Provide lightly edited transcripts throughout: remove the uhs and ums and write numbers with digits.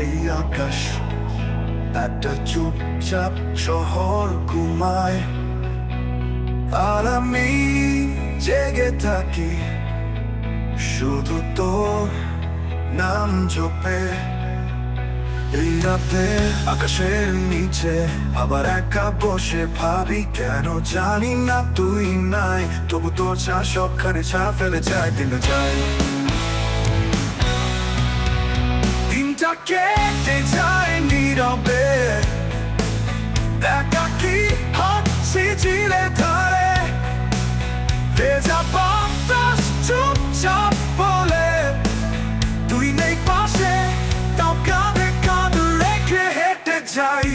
এই আকাশ একটা চুপচাপ শহর ঘুমায়, আর আমি জেগে থাকি শুধু তোর নাম জপে। এই রাতে আকাশের নিচে আবার একা বসে ভাবি, কেন জানি না তুই নাই, তবু তোর চা সবখানে ছা ফেলে যায়, দিলে যায়। দিনটা কেটে যায় নীরবে, একাকী হাঁটছি ঝিলে ধারে, ভেজা বাতাস চুপচাপ বলে তুই নেই পাশে, তাও কাঁধে কাঁধ রেখে হেঁটে যাই।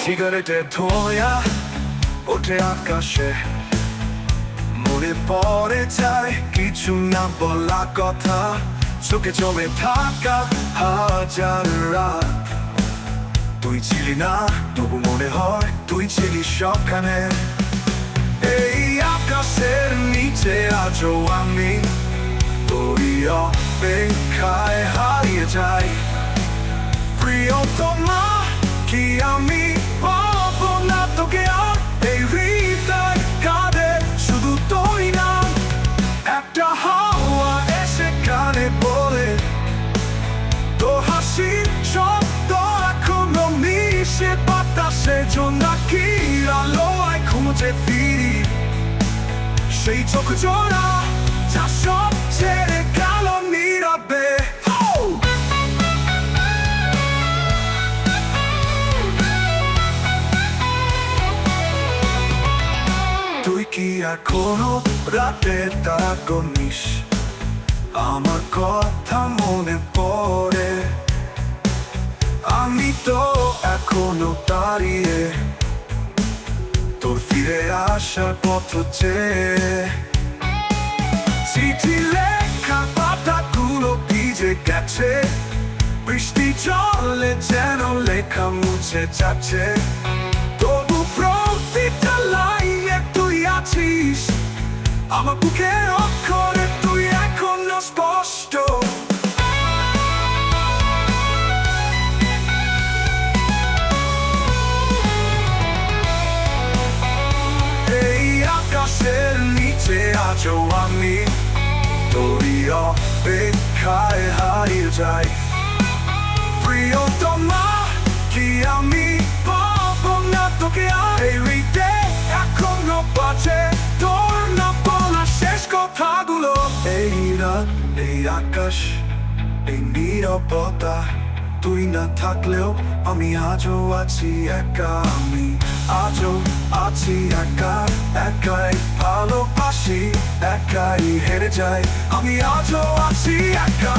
সিগারেটের ধোঁয়া ওঠে আকাশে, মনে পড়ে যায় কিছু না বলা কথা, চোখে জমে থাকা হাজার রাত। তুই ছিলি না তবু মনে হয় তুই ছিলি সবখানে। এই আকাশের নিচে আজও আমি তোরই অপেক্ষায় হারিয়ে যাই। প্রিয়তমা, কি আমি পাবো না তোকে আর? এই হৃদয় কাঁদে শুধু তোর নাম। একটা হাওয়া এসে কানে বলে তোর হাসির শব্দ এখনো মিশে বাতাসে, জোনাকির আলোয় খুঁজে ফিরি সেই চোখ জোড়া যা সব ছেড়ে গেল নীরবে। তুই কি এখনো রাতে তারা গনিস? আমার কথা মনে পড়ে, আমি তো এখনো দাঁড়িয়ে তোর ফিরে আসার পথ চেয়ে। চিঠি লেখা পাতাগুলো ভিজে গেছে, বৃষ্টি জলে যেন লেখা মুছে যাচ্ছে, তবু প্রতিটা লাইনে তুই আছিস আমার বুকের অক্ষরে, তুই এখনো স্পষ্ট। এই আকাশের নিচে আজও আমি তোরই অপেক্ষায় হারিয়ে যাই। প্রিয়তমা, কি আমি পাবো না তোকে আর? এই হৃদয় এখনো বাজে তোর না বলা শেষ কথাগুলো। এই রাত, এই আকাশ, এই নীরবতা, তুই না থাকলেও আমি আজও আছি একা। আমি আজও আছি একা, একাই ভালোবাসি, একাই হেরে যাই, আমি আজও আছি একা।